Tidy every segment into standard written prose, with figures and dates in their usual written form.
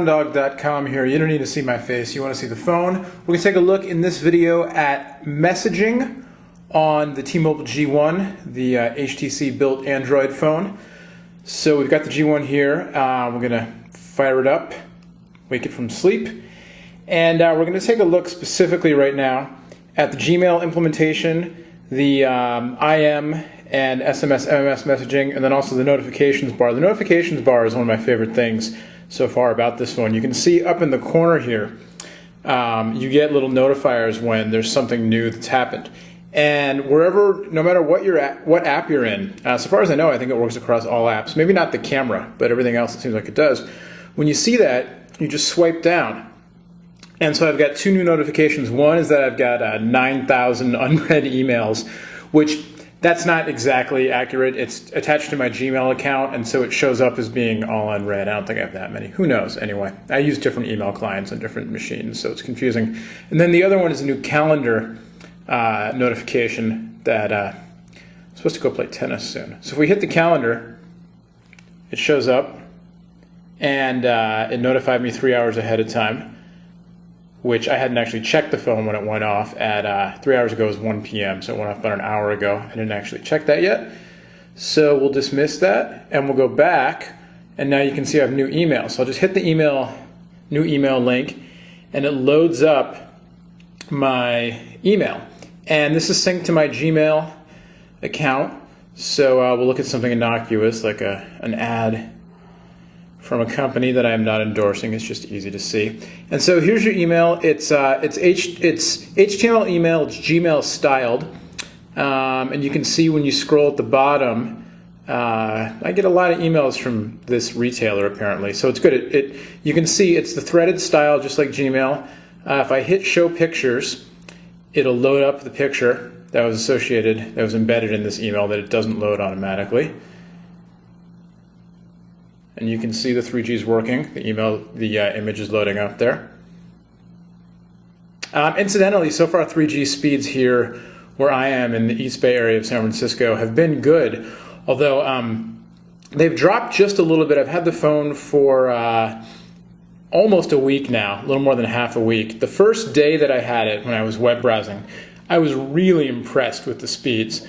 PhoneDog.com here. You don't need to see my face, you want to see the phone. We're going to take a look in this video at messaging on the T-Mobile G1, the HTC built Android phone. So we've got the G1 here. We're going to fire it up, wake it from sleep, and we're going to take a look specifically right now at the Gmail implementation, the IM and SMS, MMS messaging, and then also the notifications bar. The notifications bar is one of my favorite things so far about this phone. You can see up in the corner here, you get little notifiers when there's something new that's happened. And wherever, no matter what you're at, what app you're in, so far as I know, I think it works across all apps. Maybe not the camera, but everything else it seems like it does. When you see that, you just swipe down. And so I've got two new notifications. One is that I've got 9,000 unread emails, which that's not exactly accurate. It's attached to my Gmail account, and so it shows up as being all unread. I don't think I have that many. Who knows? Anyway, I use different email clients on different machines, so it's confusing. And then the other one is a new calendar notification that I'm supposed to go play tennis soon. So if we hit the calendar, it shows up, and it notified me 3 hours ahead of time, which I hadn't actually checked the phone when it went off at 3 hours ago. It was 1 p.m., so it went off about an hour ago. I didn't actually check that yet. So we'll dismiss that, and we'll go back, and now you can see I have new email. So I'll just hit the new email link, and it loads up my email. And this is synced to my Gmail account, so we'll look at something innocuous like an ad from a company that I am not endorsing. It's just easy to see. And so here's your email. It's HTML email. It's Gmail styled, and you can see when you scroll at the bottom, I get a lot of emails from this retailer apparently. So it's good. You can see it's the threaded style, just like Gmail. If I hit Show Pictures, it'll load up the picture that was associated, that was embedded in this email that it doesn't load automatically. And you can see the 3G is working. The image is loading up there. Incidentally, so far 3G speeds here where I am in the East Bay area of San Francisco have been good, although they've dropped just a little bit. I've had the phone for almost a week now, a little more than half a week. The first day that I had it when I was web browsing, I was really impressed with the speeds.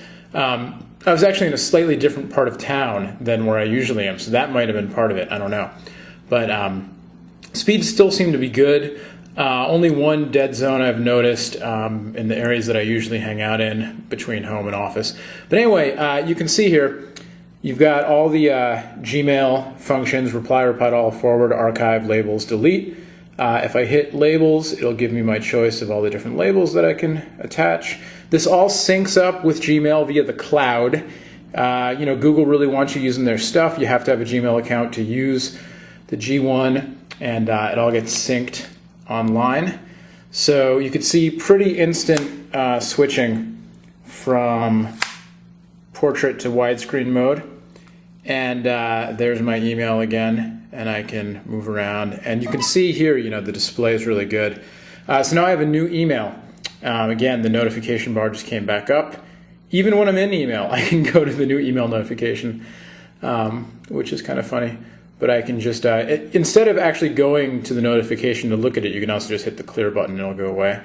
I was actually in a slightly different part of town than where I usually am, so that might have been part of it. I don't know. But speeds still seem to be good. Only one dead zone I've noticed in the areas that I usually hang out in between home and office. But anyway, you can see here, you've got all the Gmail functions: reply, reply to all, forward, archive, labels, delete. If I hit labels, it'll give me my choice of all the different labels that I can attach. This all syncs up with Gmail via the cloud. You know, Google really wants you using their stuff. You have to have a Gmail account to use the G1, and it all gets synced online. So you can see pretty instant switching from portrait to widescreen mode. And there's my email again, and I can move around. And you can see here, you know, the display is really good. So now I have a new email. Again, the notification bar just came back up. Even when I'm in email, I can go to the new email notification, which is kind of funny. But I can just, instead of actually going to the notification to look at it, you can also just hit the clear button and it'll go away.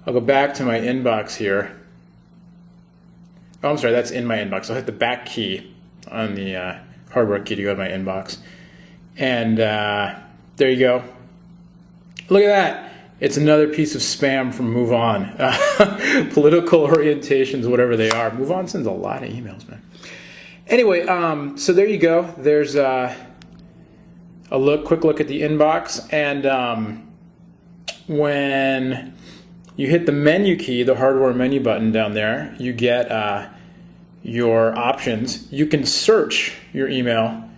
I'll go back to my inbox here. Oh, I'm sorry, that's in my inbox. I'll hit the back key on the hardware key to go to my inbox. And there you go. Look at that. It's another piece of spam from Move On. Political orientations, whatever they are. Move On sends a lot of emails, man. Anyway, so there you go. There's a quick look at the inbox. And when you hit the menu key, the hardware menu button down there, you get your options. You can search your email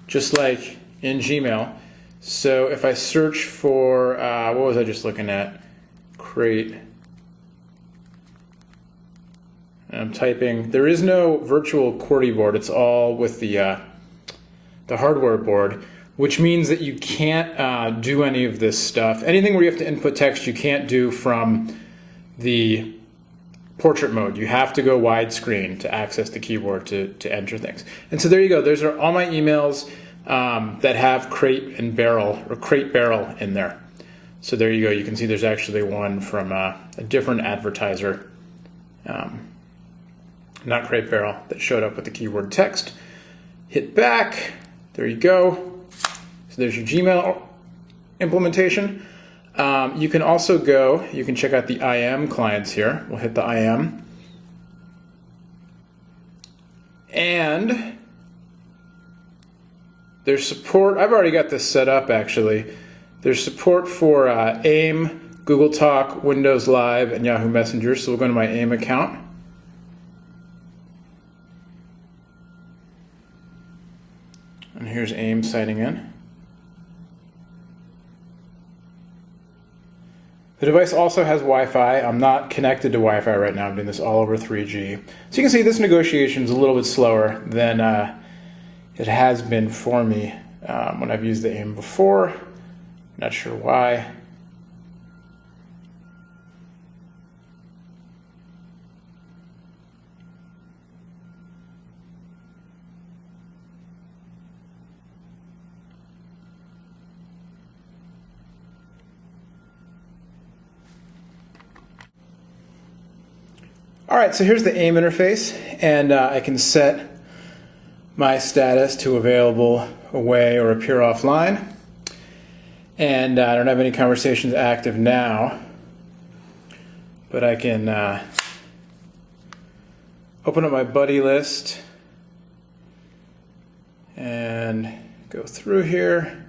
just like in Gmail. So if I search for, what was I just looking at? Create. I'm typing. There is no virtual QWERTY board. It's all with the hardware board, which means that you can't do any of this stuff. Anything where you have to input text, you can't do from the portrait mode. You have to go widescreen to access the keyboard to enter things. And so there you go. Those are all my emails. that have crate and barrel, or crate barrel in there. So there you go. You can see there's actually one from a different advertiser, not crate barrel, that showed up with the keyword text. Hit back. There you go. So there's your Gmail implementation. You can also go, you can check out the IM clients here. We'll hit the IM. And there's support. I've already got this set up actually. There's support for AIM, Google Talk, Windows Live, and Yahoo Messenger. So we'll go to my AIM account. And here's AIM signing in. The device also has Wi-Fi. I'm not connected to Wi-Fi right now. I'm doing this all over 3G. So you can see this negotiation is a little bit slower than it has been for me when I've used the AIM before. Not sure why. All right, so here's the AIM interface, and I can set my status to available, away, or appear offline. And I don't have any conversations active now, but I can open up my buddy list and go through here.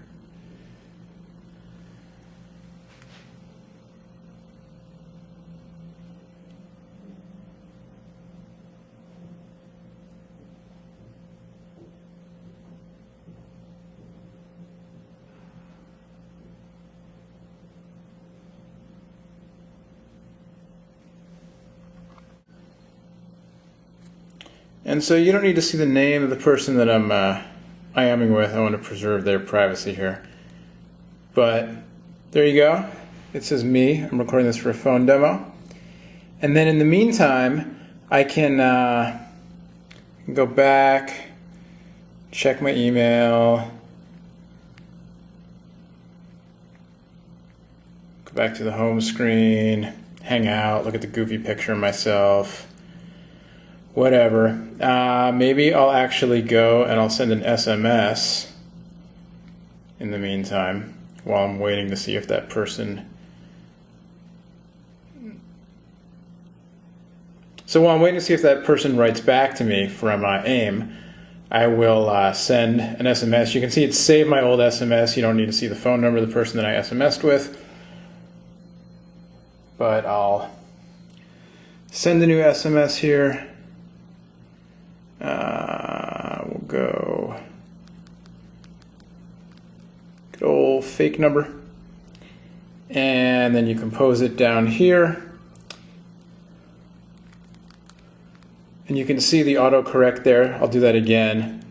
And so you don't need to see the name of the person that I'm IMing with. I want to preserve their privacy here. But there you go. It says me. I'm recording this for a phone demo. And then in the meantime, I can go back, check my email, go back to the home screen, hang out, look at the goofy picture of myself. Whatever. Maybe I'll actually go and I'll send an SMS in the meantime while I'm waiting to see if that person... So while I'm waiting to see if that person writes back to me from AIM, I will send an SMS. You can see it saved my old SMS. You don't need to see the phone number of the person that I SMS'd with. But I'll send a new SMS here. We'll go good old fake number, and then you compose it down here, and you can see the autocorrect there. I'll do that again.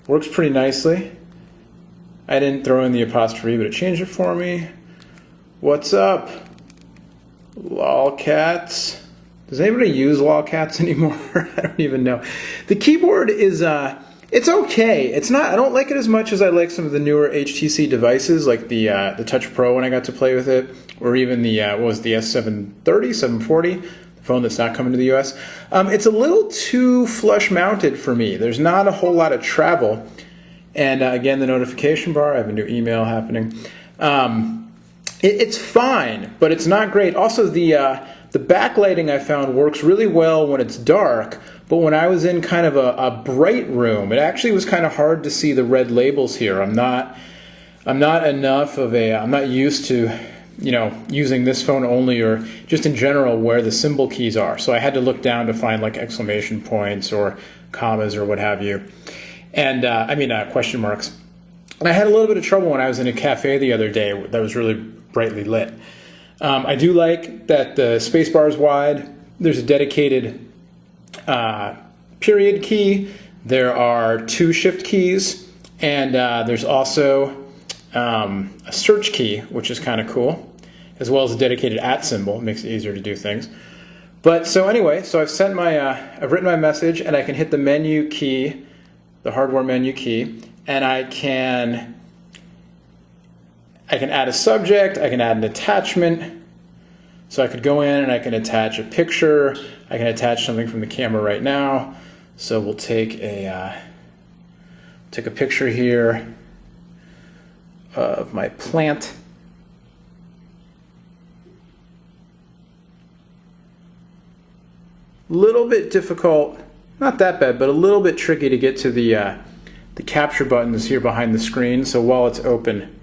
Works pretty nicely. I didn't throw in the apostrophe, but it changed it for me. What's up, lolcats? Does anybody use lolcats anymore? I don't even know. The keyboard is, it's okay. It's not, I don't like it as much as I like some of the newer HTC devices, like the Touch Pro when I got to play with it, or even the, what was the S730, 740, the phone that's not coming to the US. It's a little too flush mounted for me. There's not a whole lot of travel. And again, the notification bar, I have a new email happening. It's fine, but it's not great. Also, the backlighting I found works really well when it's dark, but when I was in kind of a bright room, it actually was kind of hard to see the red labels here. I'm not enough of a, I'm not used to, you know, using this phone only, or just in general where the symbol keys are. So I had to look down to find like exclamation points or commas or what have you. And question marks. And I had a little bit of trouble when I was in a cafe the other day that was really brightly lit. I do like that the spacebar is wide. There's a dedicated period key. There are 2 shift keys, and there's also a search key, which is kind of cool, as well as a dedicated @ symbol. It makes it easier to do things. But so anyway, so I've sent my, I've written my message, and I can hit the menu key, the hardware menu key, and I can add a subject, I can add an attachment. So I could go in and I can attach a picture, I can attach something from the camera right now. So we'll take a picture here of my plant. Little bit difficult, not that bad, but a little bit tricky to get to the capture buttons here behind the screen. So while it's open,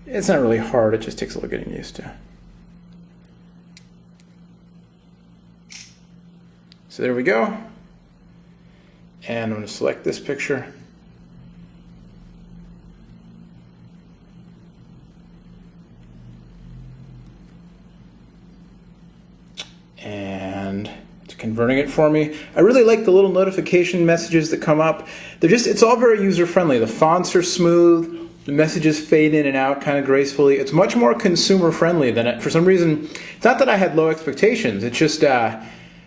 it's not really hard, it just takes a little getting used to. So there we go. And I'm going to select this picture. And it's converting it for me. I really like the little notification messages that come up. It's all very user-friendly. The fonts are smooth. The messages fade in and out kind of gracefully. It's much more consumer-friendly than it. For some reason, it's not that I had low expectations. It's just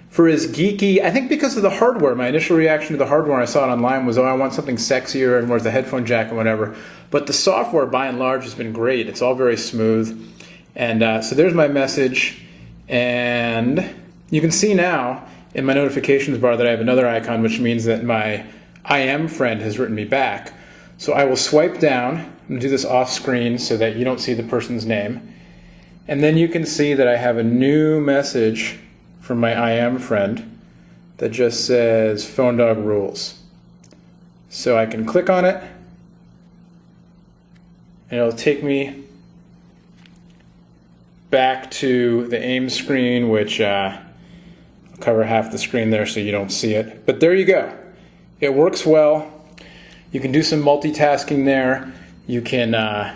for as geeky, I think because of the hardware, my initial reaction to the hardware when I saw it online was, oh, I want something sexier and where's the headphone jack and whatever. But the software, by and large, has been great. It's all very smooth. And so there's my message. And you can see now in my notifications bar that I have another icon, which means that my I am friend has written me back. So I will swipe down. I'm going to do this off screen so that you don't see the person's name. And then you can see that I have a new message from my I am friend that just says phone dog rules. So I can click on it and it'll take me back to the AIM screen, which I'll cover half the screen there so you don't see it. But there you go. It works well. You can do some multitasking there. You can now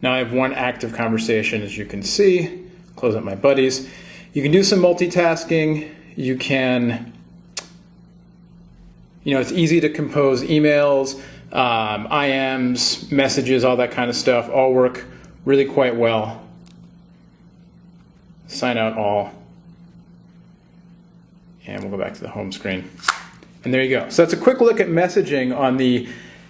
I have one active conversation, as you can see. Close up my buddies. You can do some multitasking. You can, it's easy to compose emails, IMs, messages, all that kind of stuff. All work really quite well. Sign out all. And we'll go back to the home screen. And there you go. So that's a quick look at messaging on the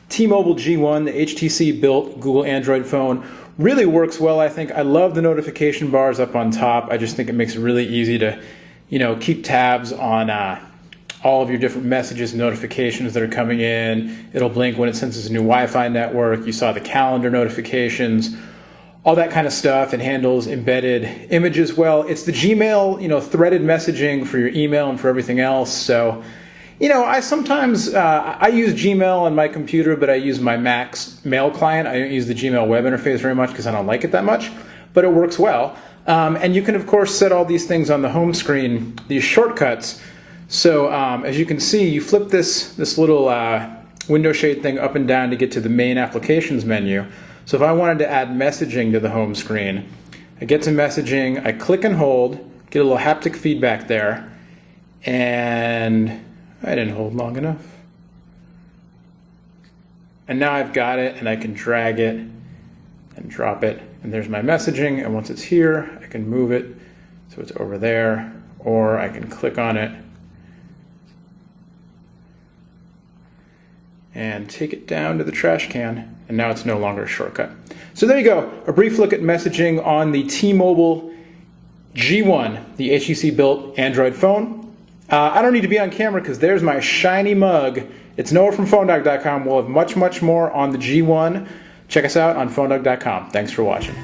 T-Mobile G1, the HTC-built Google Android phone. Really works well, I think. I love the notification bars up on top. I just think it makes it really easy to, keep tabs on all of your different messages and notifications that are coming in. It'll blink when it senses a new Wi-Fi network. You saw the calendar notifications, all that kind of stuff. It handles embedded images well. It's the Gmail, threaded messaging for your email and for everything else. So, I sometimes, I use Gmail on my computer, but I use my Mac's mail client. I don't use the Gmail web interface very much because I don't like it that much, but it works well. And you can, of course, set all these things on the home screen, these shortcuts. So as you can see, you flip this little window shade thing up and down to get to the main applications menu. So if I wanted to add messaging to the home screen, I get to messaging, I click and hold, get a little haptic feedback there, and I didn't hold long enough. And now I've got it, and I can drag it and drop it. And there's my messaging, and once it's here, I can move it so it's over there, or I can click on it and take it down to the trash can, and now it's no longer a shortcut. So there you go, a brief look at messaging on the T-Mobile G1, the HTC-built Android phone. I don't need to be on camera because there's my shiny mug. It's Noah from PhoneDog.com. We'll have much, much more on the G1. Check us out on PhoneDog.com. Thanks for watching.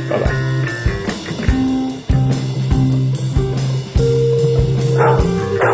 Bye-bye.